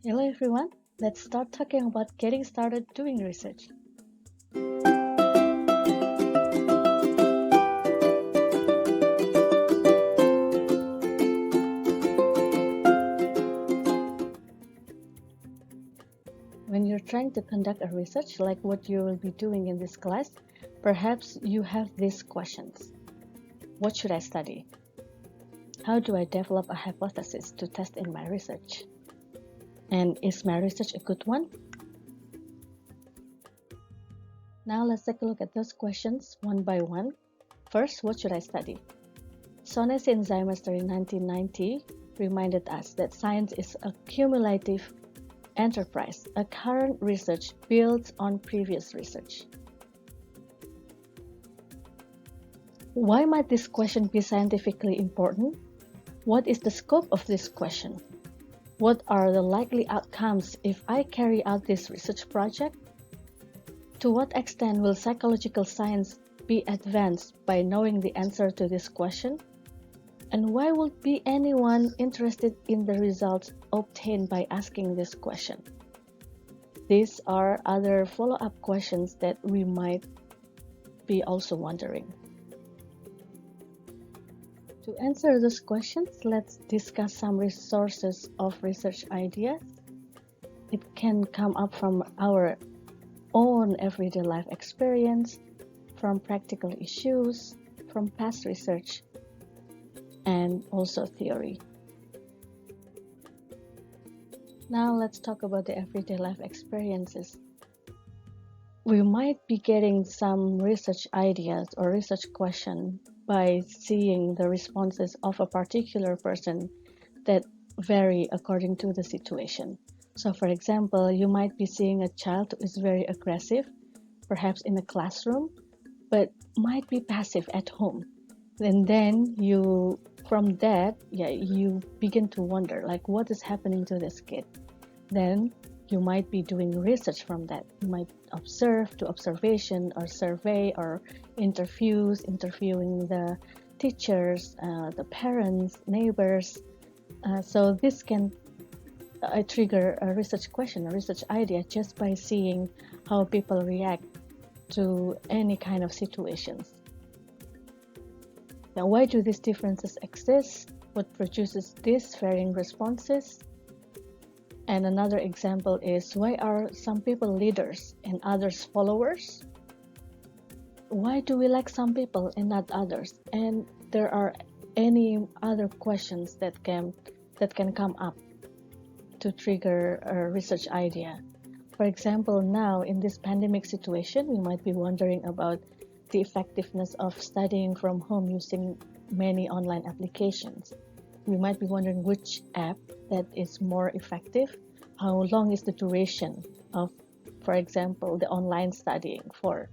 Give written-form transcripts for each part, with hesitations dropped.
Hello everyone, let's start talking about getting started doing research. When you're trying to conduct a research like what you will be doing in this class, perhaps you have these questions. What should I study? How do I develop a hypothesis to test in my research? And is my research a good one? Now let's take a look at those questions one by one. First, what should I study? Sonesi and Zymester in 1990 reminded us that science is a cumulative enterprise. A current research builds on previous research. Why might this question be scientifically important? What is the scope of this question? What are the likely outcomes if I carry out this research project? To what extent will psychological science be advanced by knowing the answer to this question? And why would be anyone interested in the results obtained by asking this question? These are other follow-up questions that we might be also wondering. To answer those questions, let's discuss some resources of research ideas. It can come up from our own everyday life experience, from practical issues, from past research, and also theory. Now let's talk about the everyday life experiences. We might be getting some research ideas or research question by seeing the responses of a particular person that vary according to the situation. So for example, you might be seeing a child who is very aggressive, perhaps in a classroom, but might be passive at home. And then from that, you begin to wonder, like, what is happening to this kid? Then you might be doing research from that. You might observe, do observation or survey or interviewing the teachers, the parents, neighbors. So this can trigger a research question, a research idea, just by seeing how people react to any kind of situations. Now, why do these differences exist? What produces these varying responses? And another example is, why are some people leaders and others followers? Why do we like some people and not others? And there are any other questions that can come up to trigger a research idea. For example, now in this pandemic situation, we might be wondering about the effectiveness of studying from home using many online applications. We might be wondering which app that is more effective, how long is the duration of, for example, the online studying for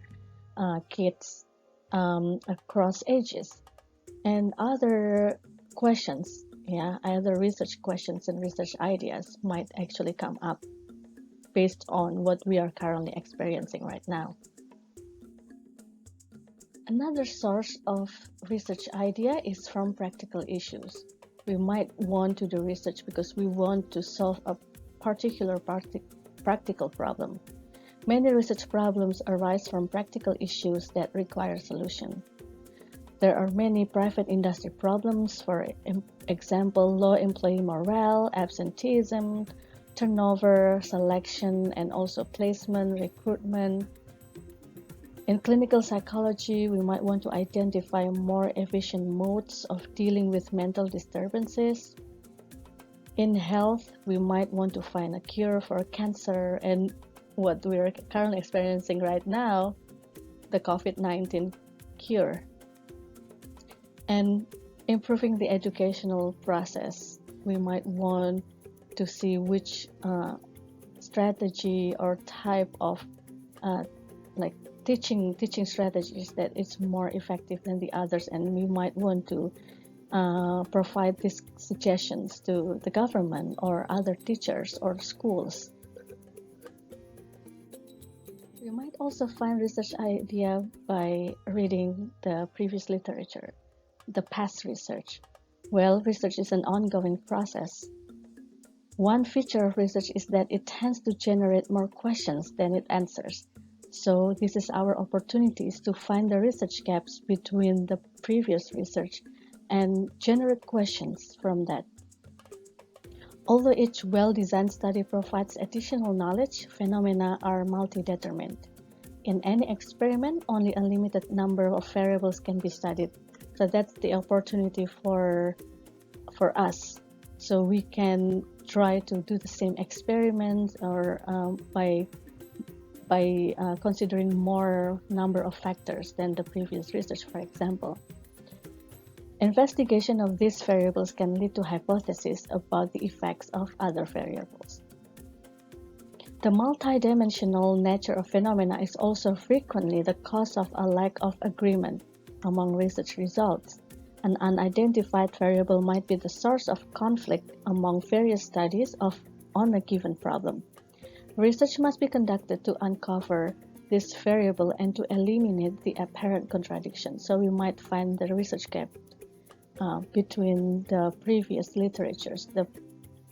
kids across ages, and other questions, other research questions and research ideas might actually come up based on what we are currently experiencing right now. Another source of research idea is from practical issues. We might want to do research because we want to solve a particular practical problem. Many research problems arise from practical issues that require solution. There are many private industry problems, for example, low employee morale, absenteeism, turnover, selection, and also placement, recruitment. In clinical psychology, we might want to identify more efficient modes of dealing with mental disturbances. In health, we might want to find a cure for cancer and what we are currently experiencing right now, the COVID-19 cure. And improving the educational process, we might want to see which strategy or type of teaching strategies that is more effective than the others, and we might want to provide these suggestions to the government or other teachers or schools. We might also find research idea by reading the previous literature, the past research. Well, research is an ongoing process. One feature of research is that it tends to generate more questions than it answers. So this is our opportunities to find the research gaps between the previous research and generate questions from that. Although each well-designed study provides additional knowledge, phenomena are multi-determined. In any experiment, only a limited number of variables can be studied. So that's the opportunity for us. So we can try to do the same experiments or by considering more number of factors than the previous research, for example. Investigation of these variables can lead to hypotheses about the effects of other variables. The multidimensional nature of phenomena is also frequently the cause of a lack of agreement among research results. An unidentified variable might be the source of conflict among various studies on a given problem. Research must be conducted to uncover this variable and to eliminate the apparent contradiction. So we might find the research gap between the previous literatures, the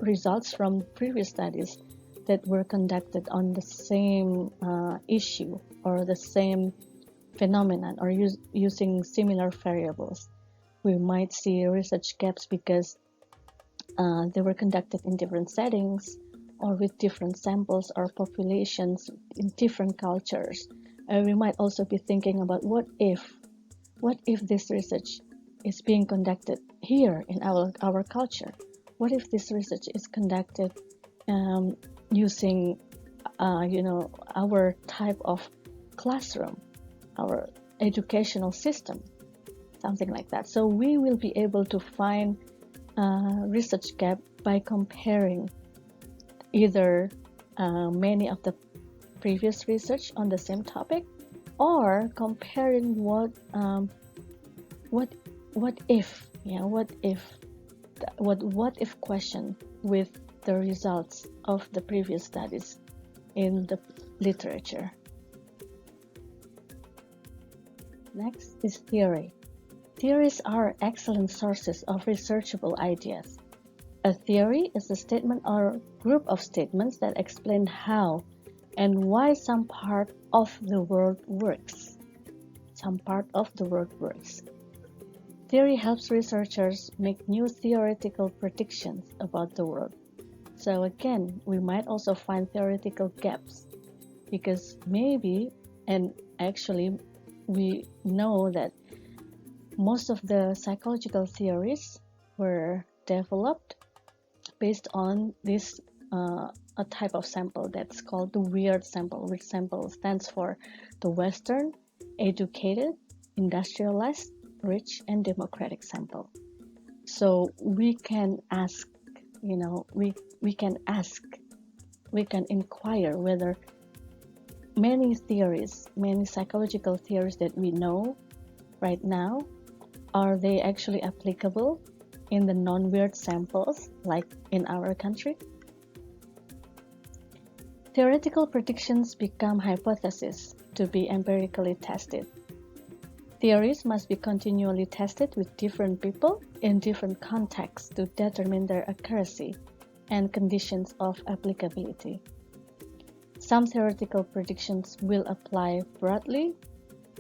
results from previous studies that were conducted on the same issue or the same phenomenon or using similar variables. We might see research gaps because they were conducted in different settings or with different samples or populations in different cultures. We might also be thinking about what if this research is being conducted here in our culture? What if this research is conducted using our type of classroom, our educational system, something like that? So we will be able to find research gap by comparing either many of the previous research on the same topic, or comparing what if question with the results of the previous studies in the literature. Next is theory. Theories are excellent sources of researchable ideas. A theory is a statement or group of statements that explain how and why some part of the world works. Theory helps researchers make new theoretical predictions about the world. So again, we might also find theoretical gaps because maybe, and actually we know that most of the psychological theories were developed based on this a type of sample that's called the weird sample, which sample stands for the Western, educated, industrialized, rich, and democratic sample. So we can ask, we can inquire whether many psychological theories that we know right now, are they actually applicable in the non-weird samples like in our country? Theoretical predictions become hypotheses to be empirically tested. Theories must be continually tested with different people in different contexts to determine their accuracy and conditions of applicability. Some theoretical predictions will apply broadly.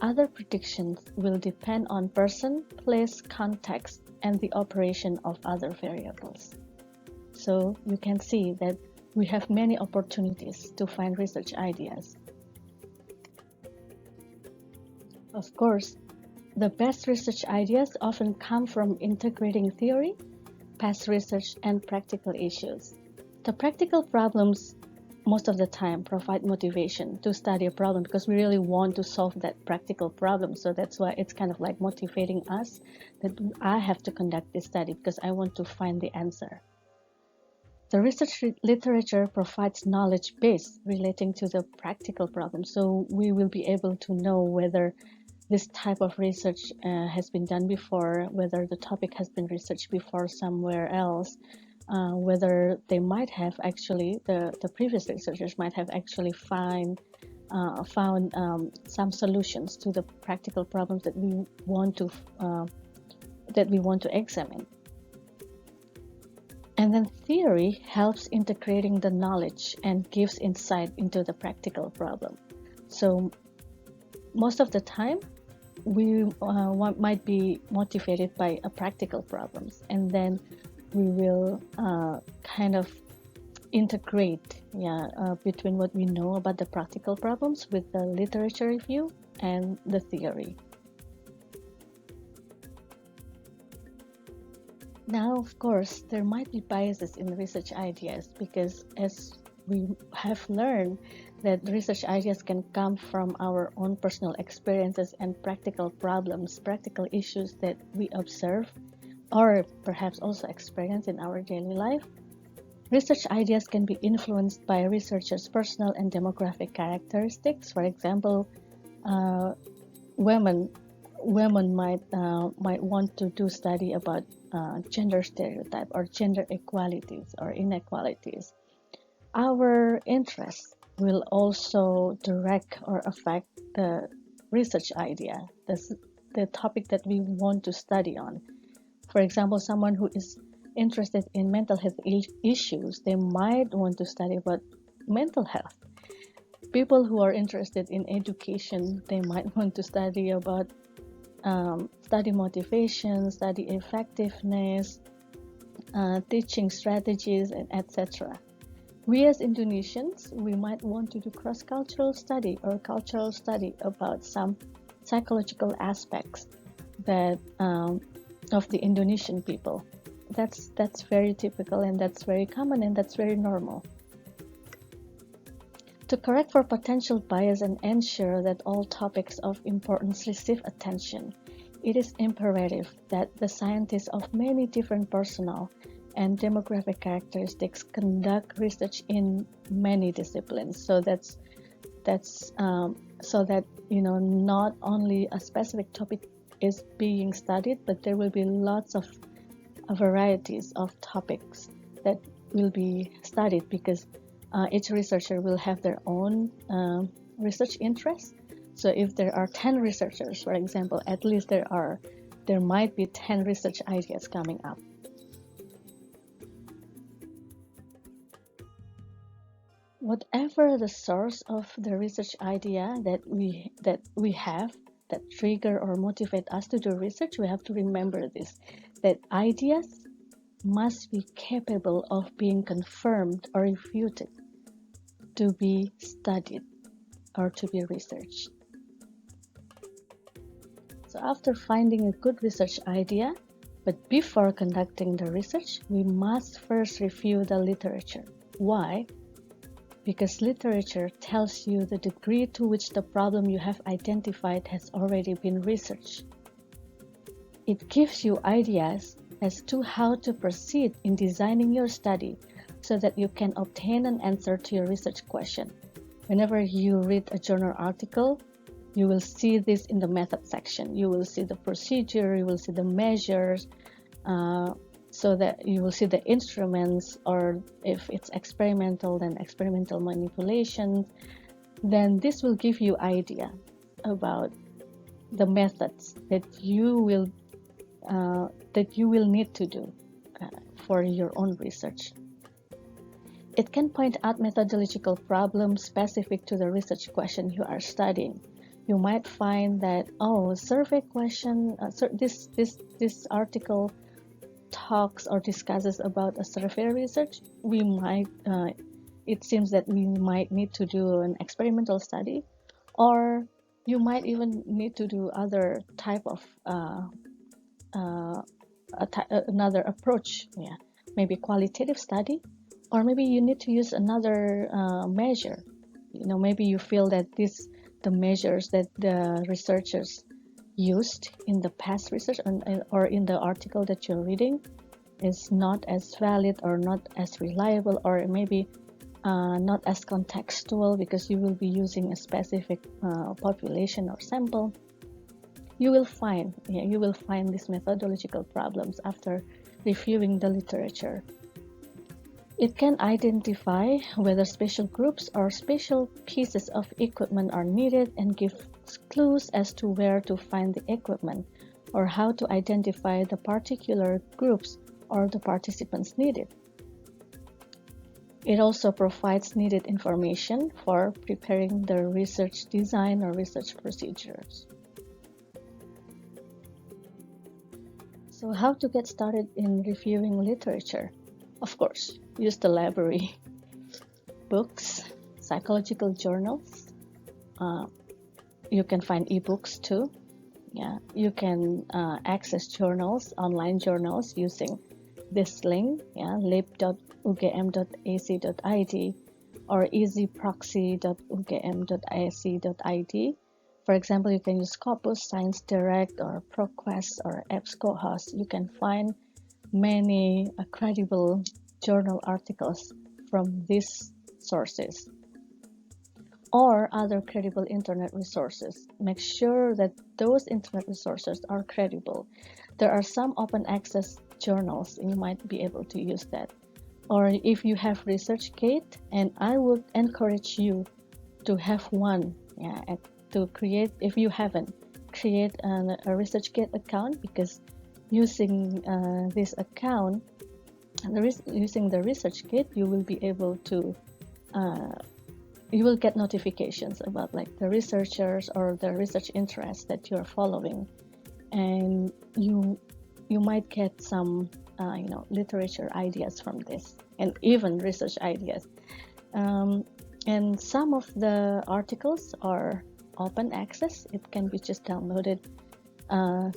Other predictions will depend on person, place, context, and the operation of other variables. So you can see that we have many opportunities to find research ideas. Of course, the best research ideas often come from integrating theory, past research, and practical issues. The practical problems most of the time provide motivation to study a problem because we really want to solve that practical problem. So that's why it's kind of like motivating us that I have to conduct this study because I want to find the answer. The research literature provides knowledge base relating to the practical problem. So we will be able to know whether this type of research has been done before, whether the topic has been researched before somewhere else, whether they might have actually, the previous researchers might have actually found some solutions to the practical problems that we want to examine. And then theory helps integrating the knowledge and gives insight into the practical problem. So most of the time, we might be motivated by practical problems, and then we will kind of integrate between what we know about the practical problems with the literature review and the theory. Now, of course, there might be biases in research ideas because, as we have learned, that research ideas can come from our own personal experiences and practical problems, practical issues that we observe or perhaps also experience in our daily life. Research ideas can be influenced by researchers' personal and demographic characteristics. For example, women might want to do study about gender stereotype or gender equalities or inequalities. Our interests will also direct or affect the research idea, the topic that we want to study on. For example, someone who is interested in mental health issues, they might want to study about mental health. People who are interested in education, they might want to study about study motivation, study effectiveness, teaching strategies, and etc. We as Indonesians, we might want to do cross-cultural study or cultural study about some psychological aspects that of the Indonesian people. That's very typical, and that's very common, and that's very normal. To correct for potential bias and ensure that all topics of importance receive attention, it is imperative that the scientists of many different personal and demographic characteristics conduct research in many disciplines. So that's so that not only a specific topic is being studied, but there will be lots of varieties of topics that will be studied because each researcher will have their own research interests. So if there are 10 researchers, for example, at least there might be 10 research ideas coming up. Whatever the source of the research idea that we have that trigger or motivate us to do research, we have to remember this, that ideas must be capable of being confirmed or refuted to be studied or to be researched. So after finding a good research idea, but before conducting the research, we must first review the literature. Why? Because literature tells you the degree to which the problem you have identified has already been researched. It gives you ideas as to how to proceed in designing your study so that you can obtain an answer to your research question. Whenever you read a journal article, you will see this in the method section. You will see the procedure, you will see the measures, so that you will see the instruments, or if it's experimental, then experimental manipulation. Then this will give you idea about the methods that you will need to do for your own research. It can point out methodological problems specific to the research question you are studying. You might find that survey question. This article talks or discusses about a survey research. It seems that we might need to do an experimental study, or you might even need to do other type of another approach. Maybe qualitative study, or maybe you need to use another measure. Maybe you feel that the measures that the researchers used in the past research or in the article that you're reading is not as valid or not as reliable, or maybe not as contextual because you will be using a specific population or sample. You will find these methodological problems after reviewing the literature. It can identify whether special groups or special pieces of equipment are needed and give clues as to where to find the equipment or how to identify the particular groups or the participants needed. It also provides needed information for preparing the research design or research procedures. So how to get started in reviewing literature? Of course, use the library. Books, psychological journals. You can find ebooks too. Yeah, you can access journals, online journals using this link, lib.ugm.ac.id or easyproxy.ugm.ac.id. For example, you can use Scopus, Science Direct, or ProQuest, or EBSCOhost. You can find many credible journal articles from these sources or other credible internet resources. Make sure that those internet resources are credible. There are some open access journals, and you might be able to use that. Or if you have ResearchGate, and I would encourage you to have one, to create, if you haven't, create a ResearchGate account, because using this account, using the ResearchGate, you will be able to you will get notifications about like the researchers or the research interests that you're following, and you might get some literature ideas from this, and even research ideas. And some of the articles are open access. It can be just downloaded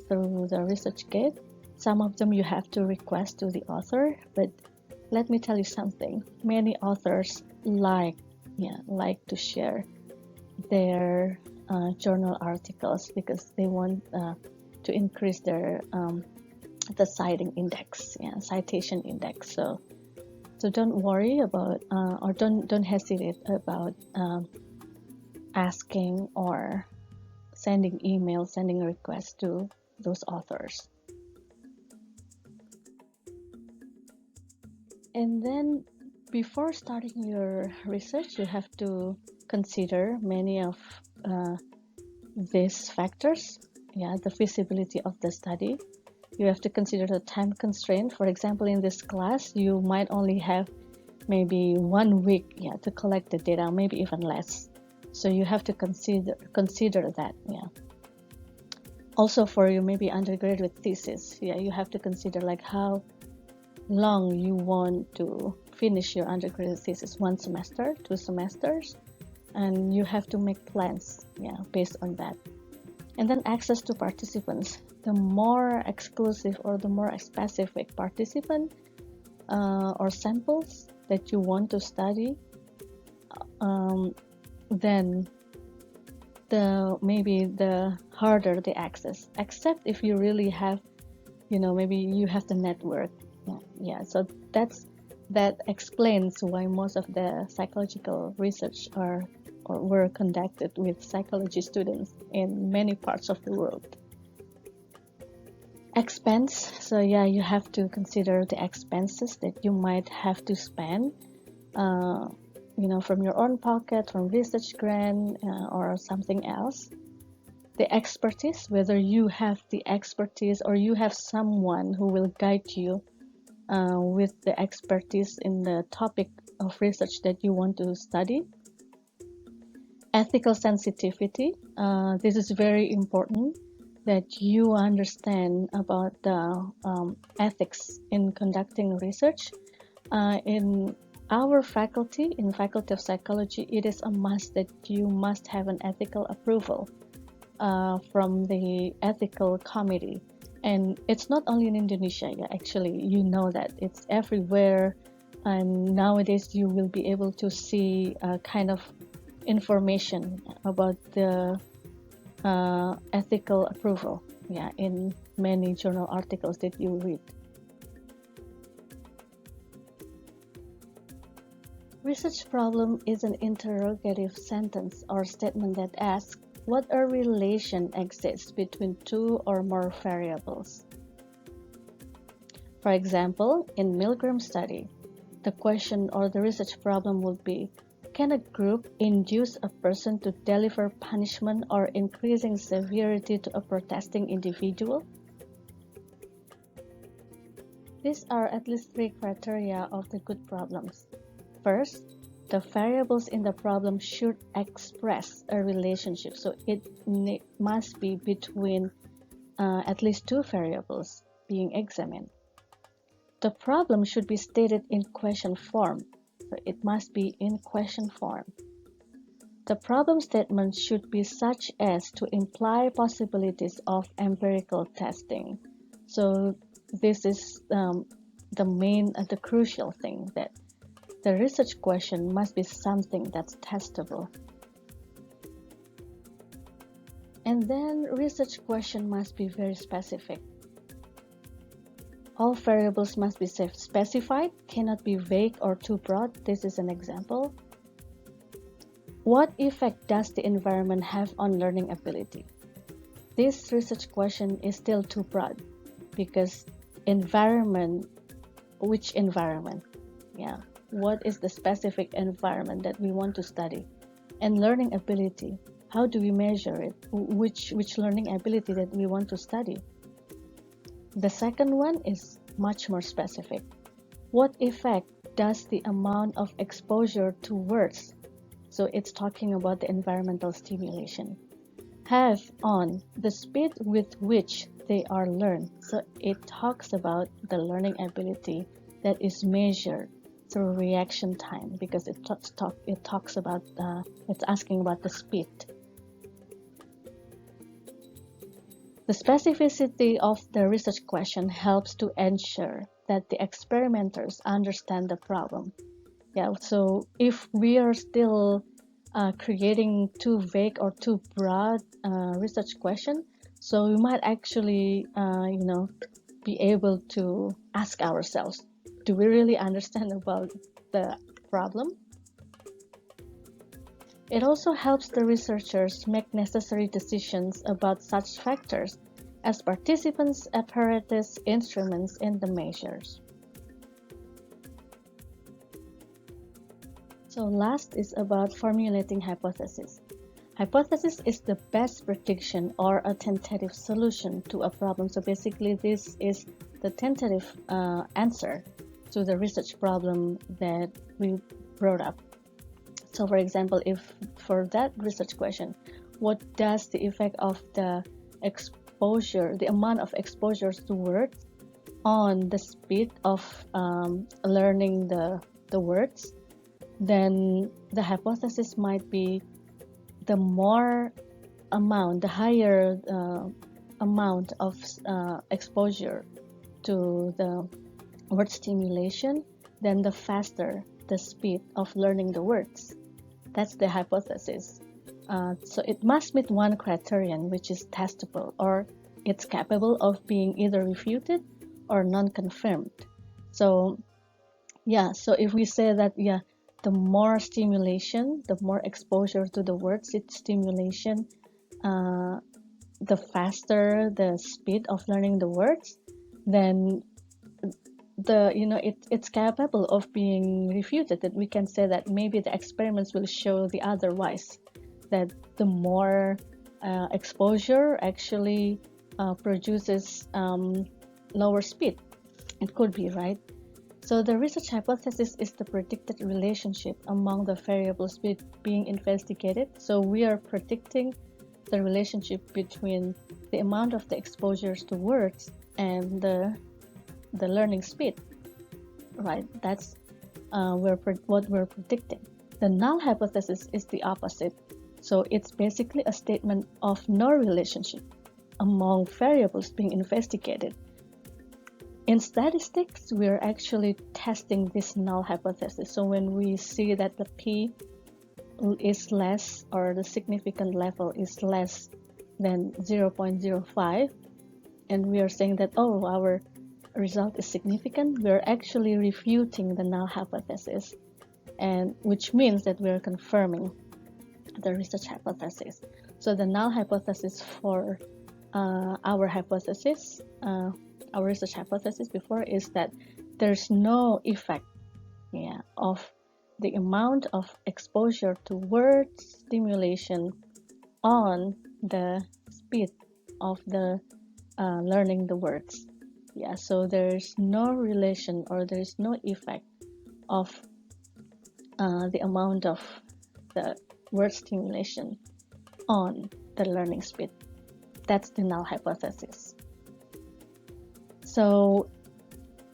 through the ResearchGate. Some of them you have to request to the author, but let me tell you something. Many authors like to share their journal articles because they want to increase their the citation index. So don't worry about or don't hesitate about asking or sending emails, sending requests to those authors. And then before starting your research, you have to consider many of these factors. The feasibility of the study. You have to consider the time constraint. For example, in this class, you might only have maybe 1 week to collect the data, maybe even less. So you have to consider that. Also for your maybe undergraduate thesis, you have to consider like how long you want to finish your undergraduate thesis, 1 semester, 2 semesters, and you have to make plans based on that. And then access to participants. The more exclusive or the more specific participant or samples that you want to study, then the harder the access, except if you really have maybe you have the network. So that explains why most of the psychological research were conducted with psychology students in many parts of the world. Expense. So you have to consider the expenses that you might have to spend from your own pocket, from research grant or something else. The expertise, whether you have the expertise or you have someone who will guide you with the expertise in the topic of research that you want to study. Ethical sensitivity. This is very important, that you understand about the ethics in conducting research. In our faculty, in Faculty of Psychology, it is a must that you must have an ethical approval from the ethical committee. And it's not only in Indonesia, actually, that it's everywhere. And nowadays you will be able to see kind of information about the ethical approval in many journal articles that you read. Research problem is an interrogative sentence or statement that asks what a relation exists between 2 or more variables. For example, in Milgram's study, the question or the research problem would be, can a group induce a person to deliver punishment or increasing severity to a protesting individual? These are at least 3 criteria of the good problems. First, the variables in the problem should express a relationship. So it must be between at least two variables being examined. The problem should be stated in question form. So it must be in question form. The problem statement should be such as to imply possibilities of empirical testing. So this is the crucial thing, that the research question must be something that's testable. And then research question must be very specific. All variables must be specified, cannot be vague or too broad. This is an example. What effect does the environment have on learning ability? This research question is still too broad because environment, which environment? Yeah, what is the specific environment that we want to study? And learning ability, how do we measure it? Which learning ability that we want to study? The second one is much more specific. What effect does the amount of exposure to words, so it's talking about the environmental stimulation, have on the speed with which they are learned? So it talks about the learning ability that is measured through reaction time, because it's asking about the speed. The specificity of the research question helps to ensure that the experimenters understand the problem. Yeah, so if we are still creating too vague or too broad research question, so we might actually, be able to ask ourselves, do we really understand about the problem? It also helps the researchers make necessary decisions about such factors as participants, apparatus, instruments, and the measures. So last is about formulating hypothesis. Hypothesis is the best prediction or a tentative solution to a problem. So basically this is the tentative answer to the research problem that we brought up. So for example, if for that research question, what does the effect of the exposure, the amount of exposures to words on the speed of learning the words, then the hypothesis might be the higher amount of exposure to the word stimulation, then the faster the speed of learning the words. That's the hypothesis. So it must meet one criterion, which is testable, or it's capable of being either refuted or non-confirmed. So so if we say that the more stimulation, the more exposure to the words, it's stimulation, the faster the speed of learning the words, then it's capable of being refuted. That we can say that maybe the experiments will show the otherwise, that the more exposure actually produces lower speed. It could be, right? So the research hypothesis is the predicted relationship among the variables being investigated. So we are predicting the relationship between the amount of the exposures to words and the learning speed, right? That's what we're predicting. The null hypothesis is the opposite. So it's basically a statement of no relationship among variables being investigated. In statistics, we're actually testing this null hypothesis. So when we see that the p is less, or the significant level is less than 0.05, and we are saying that, oh, our result is significant, we're actually refuting the null hypothesis, and which means that we're confirming the research hypothesis. So the null hypothesis for our research hypothesis before is that there's no effect of the amount of exposure to word stimulation on the speed of the learning the words. So there's no relation, or there's no effect of the amount of the word stimulation on the learning speed. That's the null hypothesis. So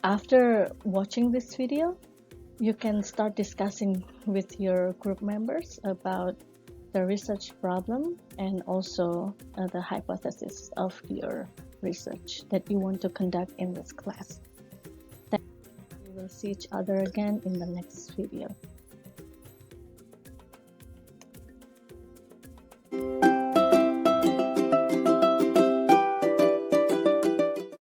after watching this video, you can start discussing with your group members about the research problem and also the hypothesis of your research that you want to conduct in this class. Then we will see each other again in the next video.